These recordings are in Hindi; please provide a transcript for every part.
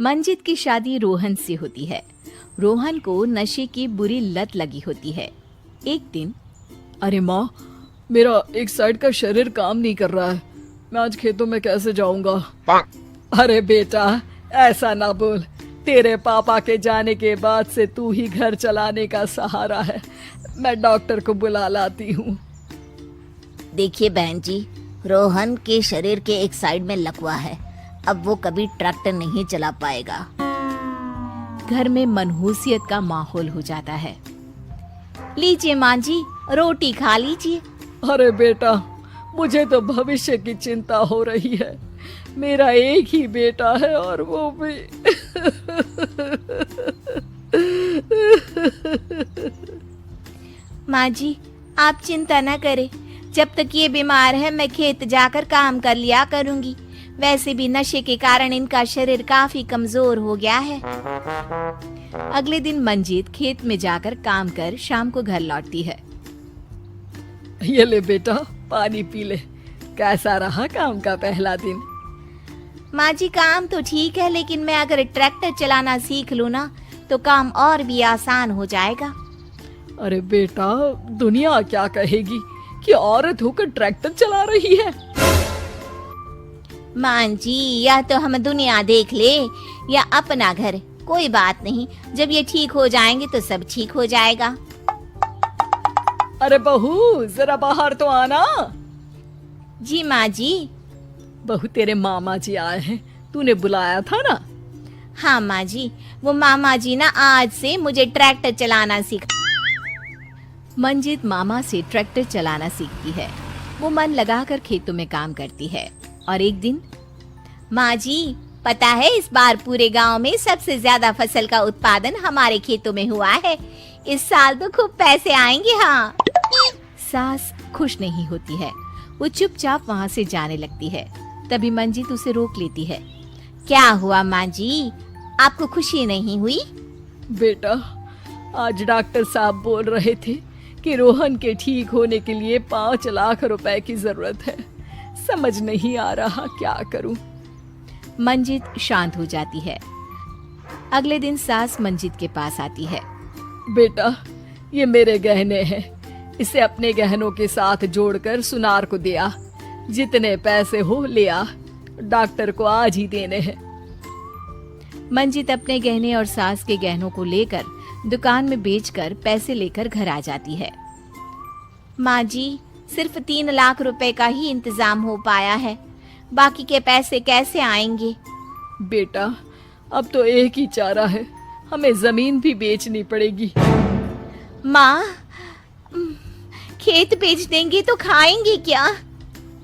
मंजित की शादी रोहन से होती है। रोहन को नशे की बुरी लत लगी होती है। एक दिन, अरे माँ, मेरा एक साइड का शरीर काम नहीं कर रहा है। मैं आज खेतों में कैसे जाऊंगा? अरे बेटा, ऐसा ना बोल। तेरे पापा के जाने के बाद से तू ही घर चलाने का सहारा है। मैं डॉक्टर को बुला लाती हूँ। देखिए बहन जी, रोहन के शरीर के एक साइड में लकवा है। अब वो कभी ट्रैक्टर नहीं चला पाएगा। घर में मनहूसियत का माहौल हो जाता है। लीजिए माँ जी, रोटी खा लीजिए। अरे बेटा, मुझे तो भविष्य की चिंता हो रही है। मेरा एक ही बेटा है और वो भी माँ जी, आप चिंता न करें। जब तक ये बीमार है मैं खेत जाकर काम कर लिया करूंगी। वैसे भी नशे के कारण इनका शरीर काफी कमजोर हो गया है। अगले दिन मंजीत खेत में जाकर काम कर शाम को घर लौटती है। ये ले बेटा, पानी पी ले। कैसा रहा काम का पहला दिन? माँ जी, काम तो ठीक है, लेकिन मैं अगर ट्रैक्टर चलाना सीख लूँ ना तो काम और भी आसान हो जाएगा। अरे बेटा, दुनिया क्या कहेगी कि औरत होकर ट्रैक्टर चला रही है। माँ जी, या तो हम दुनिया देख ले या अपना घर, कोई बात नहीं। जब ये ठीक हो जाएंगे तो सब ठीक हो जाएगा। अरे बहू, जरा बाहर तो आना। जी माँ जी। बहू, तेरे मामा जी आए हैं, तूने बुलाया था ना? हाँ माँ जी, वो मामा जी ना आज से मुझे ट्रैक्टर चलाना सिखा। मंजित मामा से ट्रैक्टर चलाना सीखती है। वो मन लगाकर खेतों में काम करती है। और एक दिन, माँ जी, पता है इस बार पूरे गांव में सबसे ज्यादा फसल का उत्पादन हमारे खेतों में हुआ है। इस साल तो खूब पैसे आएंगे। हाँ। सास खुश नहीं होती है। वो चुपचाप वहाँ से जाने लगती है। तभी मंजित उसे रोक लेती है। क्या हुआ माँ जी, आपको खुशी नहीं हुई? बेटा, आज डॉक्टर साहब बोल रहे थे कि रोहन के ठीक होने के लिए 5 लाख रुपए की जरूरत है। समझ नहीं आ रहा क्या करूं। मंजित शांत हो जाती है। अगले दिन सास मंजित के पास आती है। बेटा, ये मेरे गहने हैं। इसे अपने गहनों के साथ जोड़कर सुनार को दे आ। जितने पैसे हो ले आ। डॉक्टर को आज ही देने हैं। मंजित अपने गहने और सास के गहनों को लेकर दुकान में बेचकर पैसे लेकर घर आ जाती है। माँ जी, सिर्फ 3 लाख रुपए का ही इंतजाम हो पाया है। बाकी के पैसे कैसे आएंगे? बेटा, अब तो एक ही चारा है, हमें जमीन भी बेचनी पड़ेगी। माँ, खेत बेच देंगे तो खाएंगे क्या?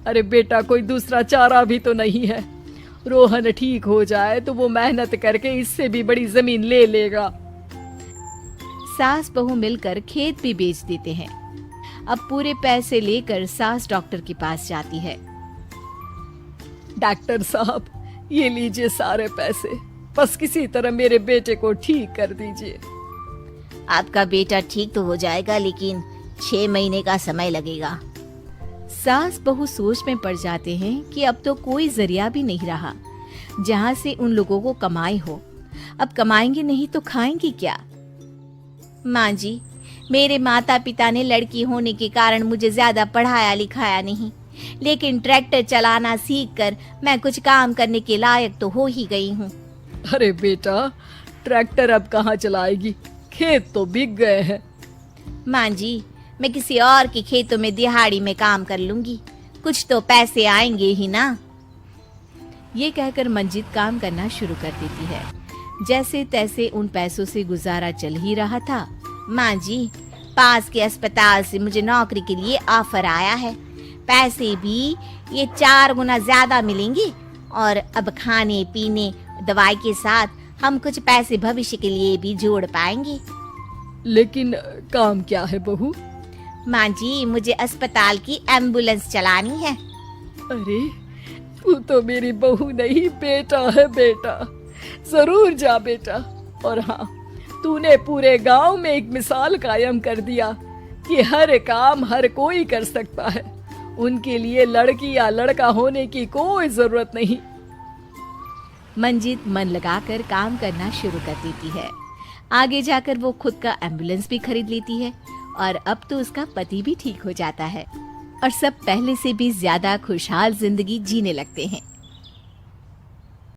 अरे बेटा, कोई दूसरा चारा भी तो नहीं है। रोहन ठीक हो जाए तो वो मेहनत करके इससे भी बड़ी जमीन ले लेगा। सास बहू मिलकर खेत भी बेच देते हैं। अब पूरे पैसे लेकर सास डॉक्टर के पास जाती है। डॉक्टर साहब, ये लीजिए सारे पैसे। बस किसी तरह मेरे बेटे को ठीक कर दीजिए। आपका बेटा ठीक तो हो जाएगा, लेकिन 6 महीने का समय लगेगा। सास बहू सोच में पड़ जाते हैं कि अब तो कोई जरिया भी नहीं रहा जहाँ से उन लोगों को कमाई हो। अब कमाएंगे नहीं तो खाएंगे क्या? माँ जी, मेरे माता पिता ने लड़की होने के कारण मुझे ज्यादा पढ़ाया लिखाया नहीं, लेकिन ट्रैक्टर चलाना सीखकर मैं कुछ काम करने के लायक तो हो ही गई हूँ। अरे बेटा, ट्रैक्टर अब कहाँ चलाएगी? खेत तो बिक गए हैं। माँ जी, मैं किसी और के खेतों में दिहाड़ी में काम कर लूंगी। कुछ तो पैसे आएंगे ही ना। ये कहकर मंजित काम करना शुरू कर देती है। जैसे तैसे उन पैसों से गुजारा चल ही रहा था। माँ जी, पास के अस्पताल से मुझे नौकरी के लिए ऑफर आया है। पैसे भी ये 4 गुना ज्यादा मिलेंगे और अब खाने पीने दवाई के साथ हम कुछ पैसे भविष्य के लिए भी जोड़ पाएंगे। लेकिन काम क्या है बहू? माँ जी, मुझे अस्पताल की एम्बुलेंस चलानी है। अरे, तू तो मेरी बहू नहीं, बेटा है बेटा। जरूर जा बेटा। और हाँ, तूने पूरे गांव में एक मिसाल कायम कर दिया कि हर काम हर कोई कर सकता है। उनके लिए लड़की या लड़का होने की कोई जरूरत नहीं। मंजित मन लगाकर काम करना शुरू कर देती है। आगे जाकर वो खुद का एम्बुलेंस भी खरीद लेती है और अब तो उसका पति भी ठीक हो जाता है और सब पहले से भी ज्यादा खुशहाल जिंदगी जीने लगते हैं।